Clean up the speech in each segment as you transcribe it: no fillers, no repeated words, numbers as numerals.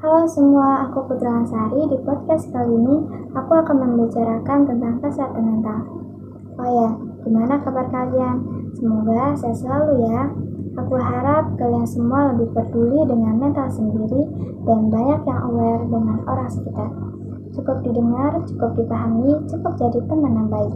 Halo semua, aku Putra Ansari. Di podcast kali ini, aku akan membicarakan tentang kesehatan mental. Oh ya, gimana kabar kalian? Semoga sehat selalu ya. Aku harap kalian semua lebih peduli dengan mental sendiri dan banyak yang aware dengan orang sekitar. Cukup didengar, cukup dipahami, cukup jadi teman yang baik.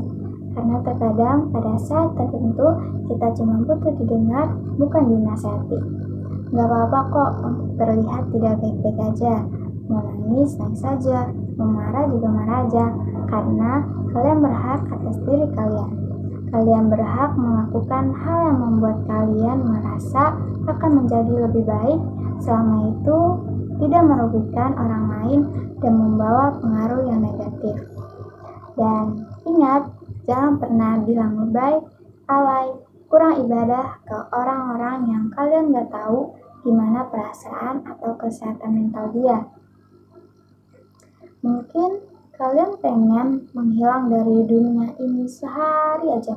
Karena terkadang pada saat tertentu kita cuma butuh didengar, bukan dinasihati. Gak apa-apa kok terlihat tidak baik-baik aja. Mau nangis, nangis saja. Mau marah juga marah aja. Karena kalian berhak atas diri kalian. Kalian berhak melakukan hal yang membuat kalian merasa akan menjadi lebih baik selama itu tidak merugikan orang lain dan membawa pengaruh yang negatif. Dan ingat, jangan pernah bilang lebay, alay, kurang ibadah ke orang-orang yang kalian gak tahu gimana perasaan atau kesehatan mental dia. Mungkin kalian pengen menghilang dari dunia ini sehari aja.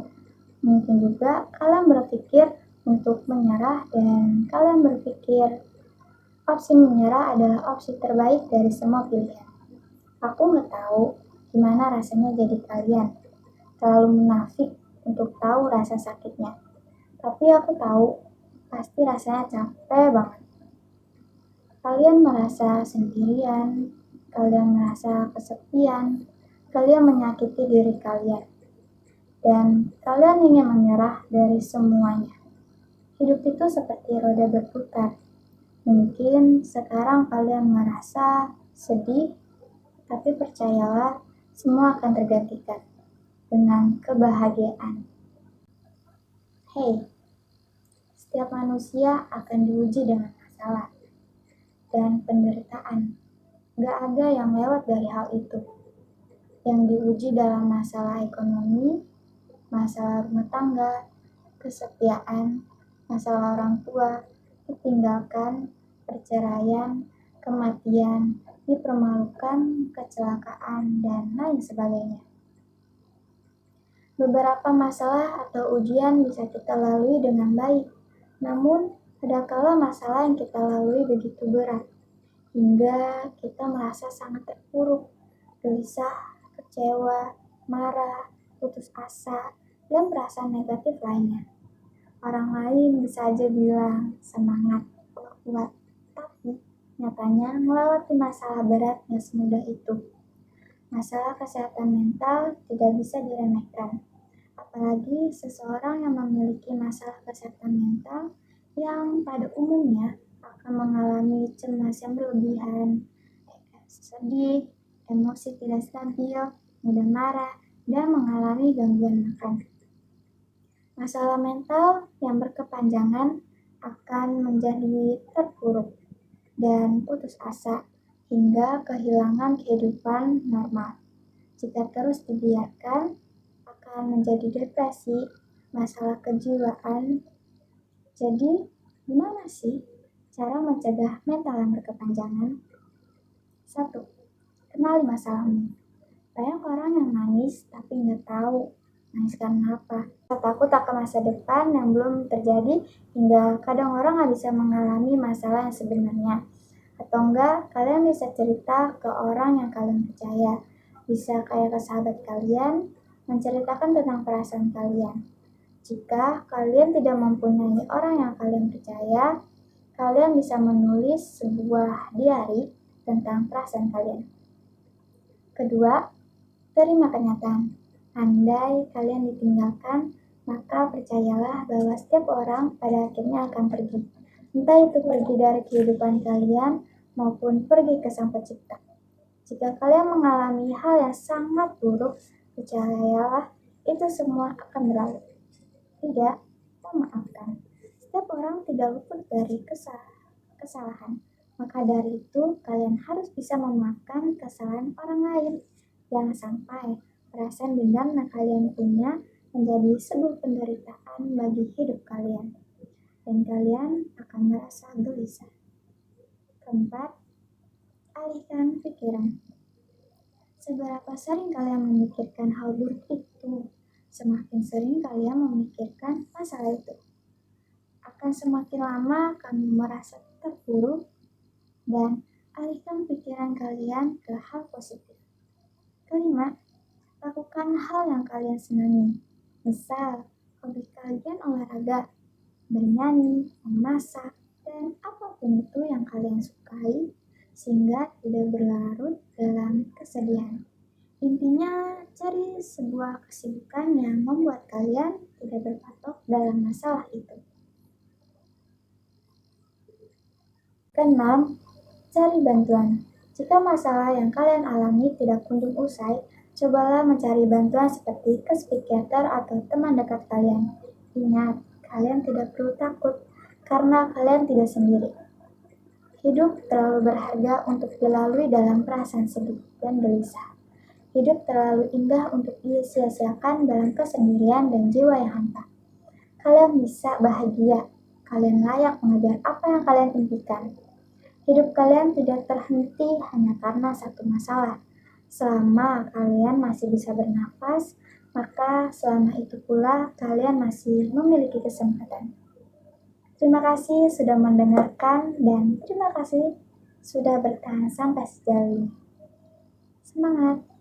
Mungkin juga kalian berpikir untuk menyerah dan kalian berpikir opsi menyerah adalah opsi terbaik dari semua pilihan. Aku gak tahu gimana rasanya jadi kalian. Terlalu munafik untuk tahu rasa sakitnya. Tapi aku tahu pasti rasanya capek banget. Kalian merasa sendirian, kalian merasa kesepian, kalian menyakiti diri kalian, dan kalian ingin menyerah dari semuanya. Hidup itu seperti roda berputar. Mungkin sekarang kalian merasa sedih, tapi percayalah, semua akan tergantikan dengan kebahagiaan. Hey, setiap manusia akan diuji dengan masalah dan penderitaan. Gak ada yang lewat dari hal itu. Yang diuji dalam masalah ekonomi, masalah rumah tangga, kesepiaan, masalah orang tua, ditinggalkan, perceraian, kematian, dipermalukan, kecelakaan, dan lain sebagainya. Beberapa masalah atau ujian bisa kita lalui dengan baik, namun ada kala masalah yang kita lalui begitu berat, hingga kita merasa sangat terpuruk, gelisah, kecewa, marah, putus asa, dan perasaan negatif lainnya. Orang lain bisa aja bilang semangat, kuat, tapi nyatanya melewati masalah berat yang semudah itu. Masalah kesehatan mental tidak bisa diremehkan, apalagi seseorang yang memiliki masalah kesehatan mental yang pada umumnya akan mengalami cemas yang berlebihan, sedih, emosi tidak stabil, mudah marah, dan mengalami gangguan makan. Masalah mental yang berkepanjangan akan menjadi terpuruk dan putus asa hingga kehilangan kehidupan normal. Jika terus dibiarkan, akan menjadi depresi, masalah kejiwaan. Jadi, gimana sih cara mencegah mental yang berkepanjangan? 1. Kenali masalahmu. Banyak orang yang nangis tapi nggak tahu nangis karena apa. Takut akan masa depan yang belum terjadi hingga kadang orang nggak bisa mengalami masalah yang sebenarnya. Atau enggak, kalian bisa cerita ke orang yang kalian percaya. Bisa kayak ke sahabat kalian, menceritakan tentang perasaan kalian. Jika kalian tidak mempunyai orang yang kalian percaya, kalian bisa menulis sebuah diary tentang perasaan kalian. Kedua, terima kenyataan. Andai kalian ditinggalkan, maka percayalah bahwa setiap orang pada akhirnya akan pergi. Entah itu pergi dari kehidupan kalian maupun pergi ke Sang Pencipta. Jika kalian mengalami hal yang sangat buruk, percayalah itu semua akan berlalu. Tidak, memaafkan. Setiap orang tidak luput dari kesalahan. Maka dari itu, kalian harus bisa memaafkan kesalahan orang lain. Jangan sampai perasaan dendam yang kalian punya menjadi sebuah penderitaan bagi hidup kalian. Dan kalian akan merasa gelisah. Keempat, alihkan pikiran. Seberapa sering kalian memikirkan hal buruk itu, semakin sering kalian memikirkan masalah itu. Akan semakin lama kamu merasa terpuruk dan Alihkan pikiran kalian ke hal positif. Kelima, lakukan hal yang kalian senangi. Misal, hobi kalian olahraga, bernyanyi, memasak, dan apapun itu yang kalian sukai, sehingga tidak berlarut dalam kesedihan. Intinya, cari sebuah kesibukan yang membuat kalian tidak berpatok dalam masalah itu. Keenam, cari bantuan. Jika masalah yang kalian alami tidak kunjung usai, cobalah mencari bantuan seperti ke psikiater atau teman dekat kalian. Ingat, kalian tidak perlu takut karena kalian tidak sendiri. Hidup terlalu berharga untuk dilalui dalam perasaan sedih dan gelisah. Hidup terlalu indah untuk disia-siakan dalam kesendirian dan jiwa yang hampa. Kalian bisa bahagia. Kalian layak mengejar apa yang kalian impikan. Hidup kalian tidak terhenti hanya karena satu masalah. Selama kalian masih bisa bernafas, maka selama itu pula kalian masih memiliki kesempatan. Terima kasih sudah mendengarkan dan terima kasih sudah bertahan sampai sejauh ini. Semangat!